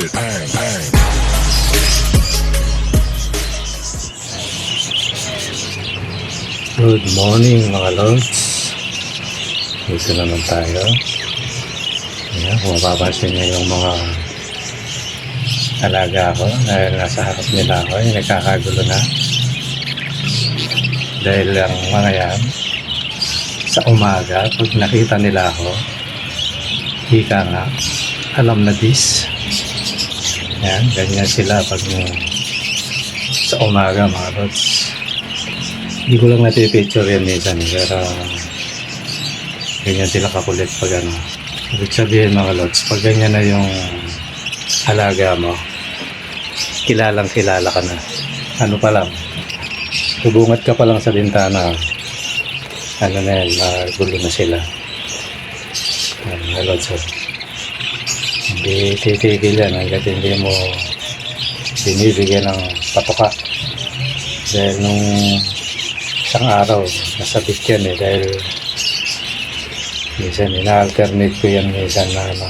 bang, bang. Good morning mga lods. Dito naman tayo. Ayan, kung mapapansin nyo yung mga alaga ko dahil nasa harap nila ako, yung nagkakagulo na. Dahil ang mga yan, sa umaga, pag nakita nila ako, hika nga, alam na this. Ayan, ganyan sila pag sa umaga mga lods. Hindi ko lang natin-picture yan minsan, pero ganyan sila kakulit pag ano. Ibig sabihin mga lods, pag ganyan na yung alaga mo, kilalang kilala ka na. Ano pa lang, bubungat ka pa lang sa bintana, ano na yan, magulo na sila. Mga lods, hindi titigil yan hanggat hindi mo binibigyan ng patoka. Dahil nung isang araw, nasabit yan dahil minsan ina-alternate ko yan minsan na ano,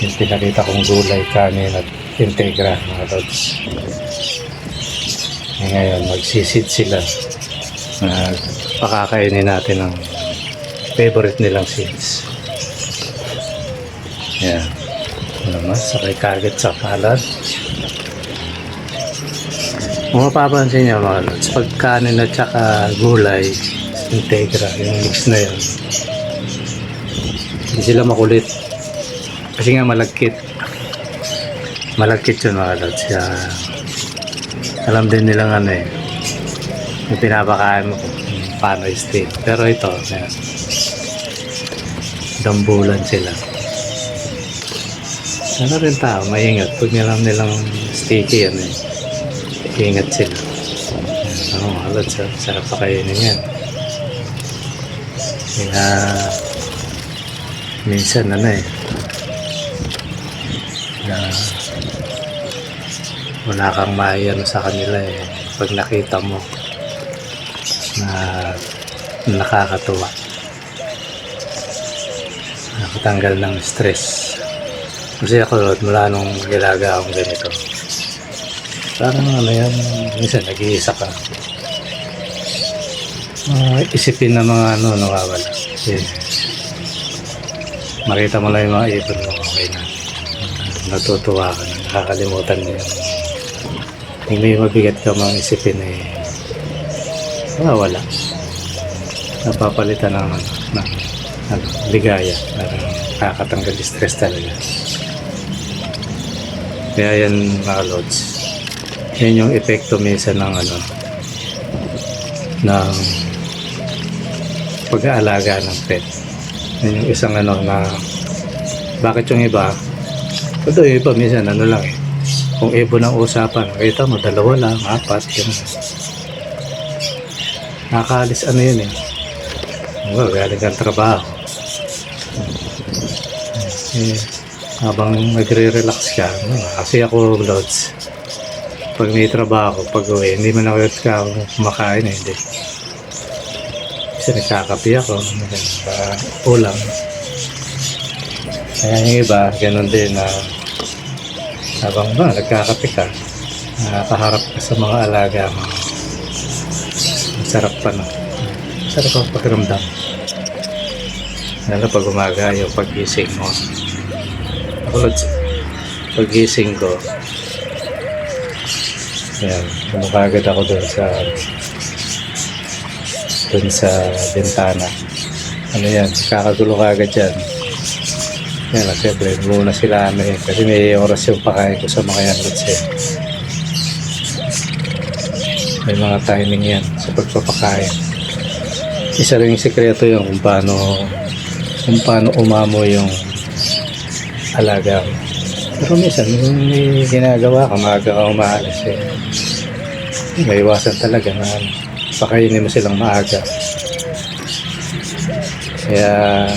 yung pinakita kong gulay, kanin at integra mga lods. Ngayon magsisid sila na pakakainin natin ang favorite nilang seeds. Yan, naman sakay kagat sa palad. Kung mapapansin nyo mga lods, pag kanin at saka gulay, integra, yung mix na yun, hindi sila makulit kasi nga malagkit yun mga lods. Kaya alam din nilang ano yung pinapakain mo kung paano i-steam. Pero ito yan, dambulan sila. Ano rin tao, maingat pag nilang sticky yan ingat sila. Halot, sarap pa kainin yan. Kaya minsan na wala kang maiano sa kanila pag nakita mo na nakakatuwa, nakatanggal ng stress. Kasi ako mula nung gilaga akong ganito, parang ano yan, minsan nag-iisa ka, isipin na mga ano nawawala. Makita mo lang yung mga ibon mo, okay na, natutuwa ka na, nakakalimutan mo yun. Kung may mabigat ka mga isipin wala, napapalitan ng ligaya, nakakatanggal stress talaga. Kaya yan mga lods, yan yung epekto minsan ng ng pag-aalaga ng pet. Yan yung isang na bakit yung iba, ito yung iba minsan lang kung ibon ang usapan, kita mo dalawa lang, apat, ganun. Nakakalis yun galing kang trabaho, habang nagre-relax ka, kasi ako loads, pag may trabaho, pag uwi, hindi man ako kumakain hindi. Kasi nagkakapi ako, ulam. Kaya yung iba, ganun din na habang nagkakapi ka, nakaharap ka sa mga alaga mo, masarap pa masarap ang pakiramdam. Lalo pag umaga, yung pag-gising mo. Ako pag-gising ko, yan, kumukagad ako dun sa bintana. Ano yan, kakagulo kagad yan. Yan, siyempre, muna sila kasi may oras yung pakain ko sa mga yan. May mga timing yan sa pagpapakain. Isa rin yung sekreto yung kung paano umamo yung alaga. Pero minsan, may ginagawa ka, maaga ka umaalis may iwasan talaga na pakainin mo silang maaga. Kaya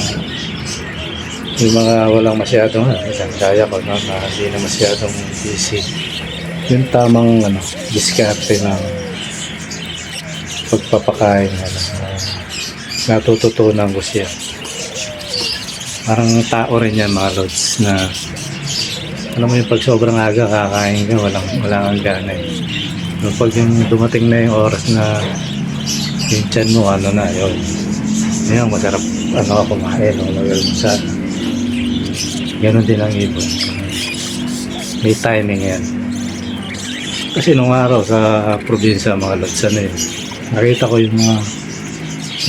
yung mga walang masyadong kaya ko na hindi na masyadong busy, yung tamang diskarte ng pagpapakain natututunan ko siya. Parang tao rin yan mga lods na alam mo yung pag sobrang aga kakain ka, wala kang gana eh. No, pag yung dumating na yung oras na yung tiyan mo, ano na, yun. Ngayon, masarap, kumain, mag-almusal. Ganon din ang ibon. May timing yan. Kasi nung araw sa probinsya, mga lods, nakita ko yung mga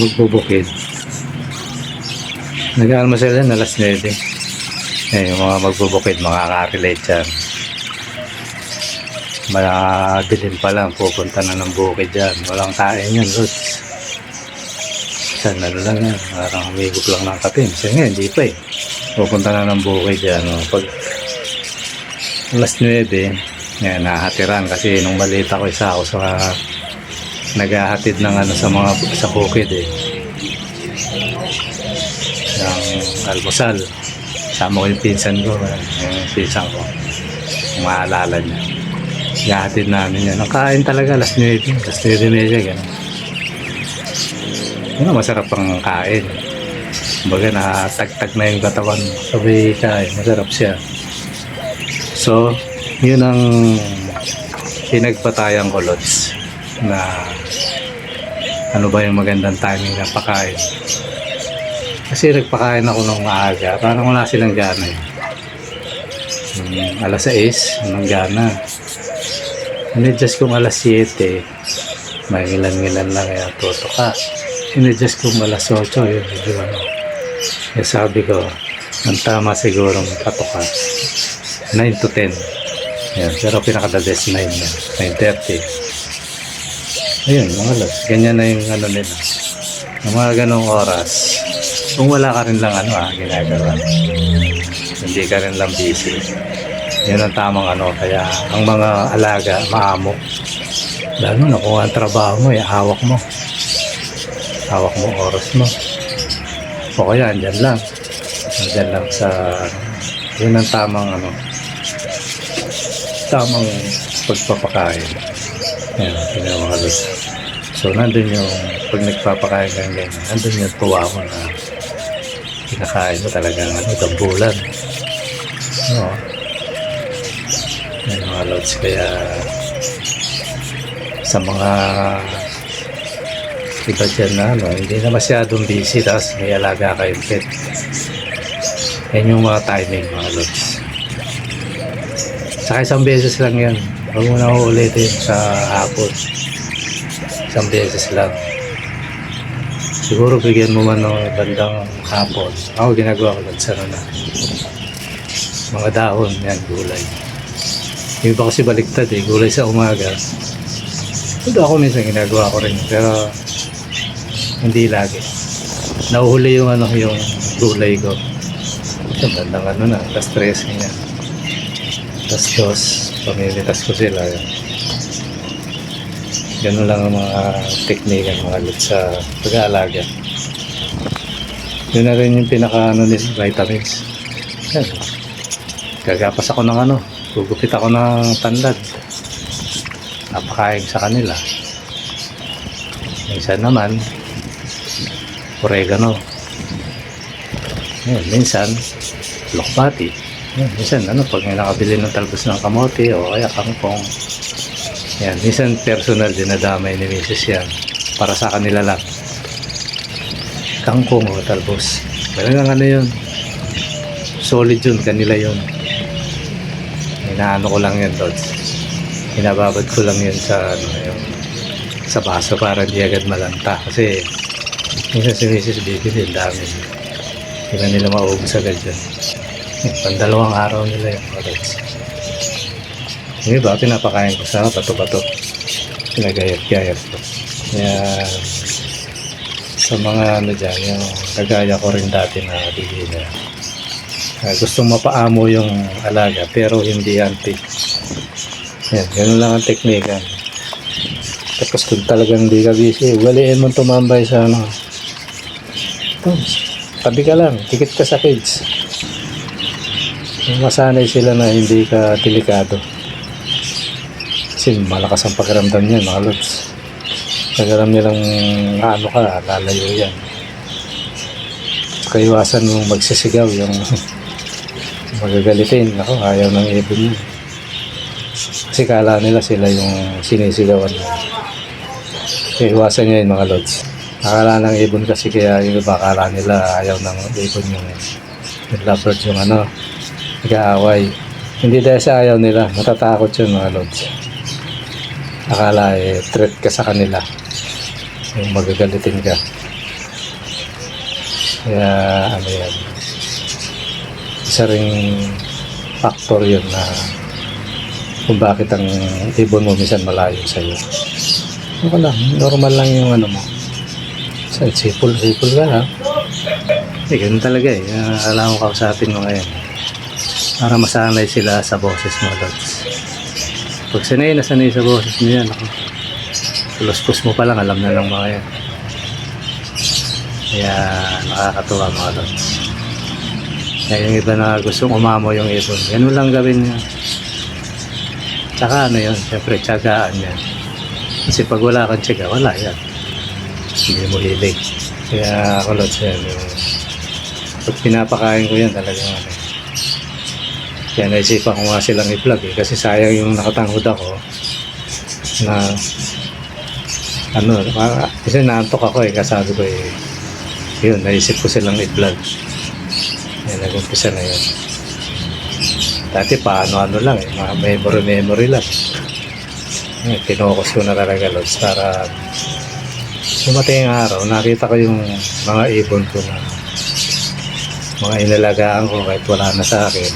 magbubukid. Nag-almusal yan, alas 9. Yung mga magbubukid, makaka-relate yan. Dilim pa lang, pupunta na ng bukid yan. Walang kain yan, lods. San ano lang yan, parang humigop lang ng kapin. Kasi nga, hindi pa eh. Pupunta na ng bukid yan. Pag alas 9, yan, nahatiran. Kasi nung balita ko, isa ako sa naghahatid ng sa bukid eh. Ng almusal. Sama ko yung pinsan ko. Yung pinsan ko. Kung maalala niya. Naghahatid namin yan. Ang kain talaga, alas 9. Alas 9:30, gano'n. Yun, masarap ang kain. Kumbaga, nakatagtag na yung katawan. Sabi kain, masarap siya. So, yun ang pinagpatayan ko, lods. Na ano ba yung magandang timing na pakain. Kasi nagpakain ako ng maaga. Parang wala silang gana eh. Alas 6, walang gana. In-adjust kong alas 7, may ngilan-ngilan lang kaya toto ka. In-adjust kong alas 8, yun, medyo ano. Kaya sabi ko, ang tama siguro patoka, 9 to 10. Yan, pero pinaka-the best 9 yan, 9:30. Ayun, mga lods, ganyan na yung ano nila. Ang mga ganong oras, kung wala ka rin lang ginagawa. Hindi ka rin lang busy. Yan ang tamang kaya ang mga alaga, maamo. Lalo na kung ang trabaho mo, hawak mo. Hawak mo oras mo. O kaya, andyan lang. Andyan lang sa, yun ang tamang tamang pagpapakain. Yan, yung mga lods. So, nandun yung, pag nagpapakain kang ganyan, nandun yung tuwa mo na kinakain mo talagang dambulan. No? Yan mga lods, kaya sa mga iba dyan na hindi na masyadong busy tapos may alaga kayong pet. Yan yung mga timing mga lods. Saka isang beses lang yan. Huwag mo na uulitin sa hapon. Isang beses lang. Siguro bigyan mo man ng bandang hapon. Ako ginagawa ko lang sa mga dahon yan, gulay. Yung iba kasi baliktad gulay sa umaga. Ito ako minsan ginagawa ko rin, pero hindi lagi. Nahuhuli yung yung gulay ko. Ito bandang alas 3 niya. Tas pamilitas ko sila. Ganun lang ang mga teknika mga lods sa pag-aalaga. Yun na rin yung pinaka nila, vitamins. Yan. Gagapas ako ng gugupit ako ng tanlad. Napakain sa kanila. Minsan naman, oregano. Yan, minsan, lokbati. Yan, minsan, pag may nakabili ng talbos ng kamote o kaya kangkong. Yan, minsan personal dinadamay ni Mrs. yan. Para sa kanila lang. Kangkong o talbos. Talagang yun. Solid yun, kanila yun. Inaano ko lang yan, Lods. Inababad ko lang yun sa sa baso para hindi agad malanta. Kasi minsan si Mrs. bibili, dami. Hindi na nila maubos agad yun. Pandalawang araw nila yung Lods. Yung iba, pinapakain ko sa bato-bato. Pinagayat-gayat ko. Kaya sa mga dyan, yung kagaya ko rin dati na bibili. Gustong mapaamo yung alaga pero hindi anti. Yan, ganun lang ang teknika. Tapos kung talagang hindi ka busy, waliin mo tumambay sa tabi ka lang, tikit ka sa kids. Masanay sila na hindi ka delikado. Kasi malakas ang pakiramdam niyan mga lods. Pag alam nilang ka, lalayo yan. Kaiwasan mong magsisigaw yung magagalitin. Ako, ayaw ng ibon yun. Kasi kala nila sila yung sinisigawan mo. Kaiwasan nyo yun mga lods. Akala ng ibon kasi kaya yung iba akala nila ayaw ng ibon yung lovebird yung nag-aaway. Hindi dahil sa ayaw nila, matatakot yun mga lods. Akala threat ka sa kanila. Yung magagalitin ka. Kaya yan. Isa ring factor yun na kung bakit ang ibon mo minsan malayo sa'yo. Okay lang, normal lang yung mo. Sipol ka ha. Ganun talaga alam mo kausapin mo ngayon. Para masanay sila sa boses mo, lods. Pag sanay na sanay sa boses mo yan, luspos mo pa lang, alam na lang mga yan. Kaya nakakatuwa mga lods. Kaya yung iba na gustong umamo yung ibon, ganun lang gawin niya. Tsaka siyempre tiyagaan yan. Kasi pag wala kang tiyaga, wala yan. Hindi mo hilig. Kaya ako lods yan. Pag pinapakain ko yan talagang Kaya naisipan ko nga silang i-vlog kasi sayang yung nakatanghod ako na kasi naantok ako kasabi ko yun, naisip ko silang i-vlog. Nag-umpisa na yun. Dati paano lang mga memory lang. Tinokos ko na talaga lods para dumating ang araw, nakita ko yung mga ibon ko na mga inalagaan ko kahit wala na sa akin.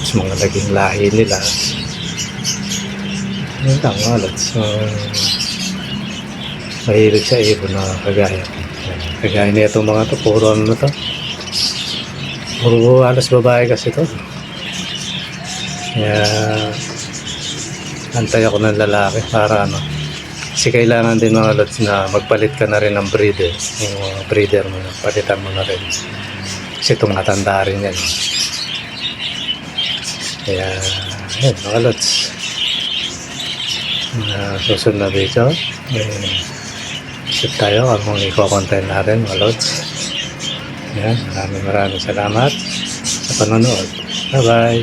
Tapos mga naging lahi nila. Yun lang mga lods. So, mahilig sa ibon na kagaya. Kagaya na itong mga to, puro na to. Puro halos babae kasi to. Kaya antay ako ng lalaki para kasi kailangan din mga lods na magpalit ka na rin ng breeder. Yung breeder mo, palitan mo na rin. Kasi itong matanda rin yan. Kaya, yun mga lods. Susunod na video. Shoot tayo kung i-content natin mga lods. Yan, maraming salamat sa panonood. Bye bye.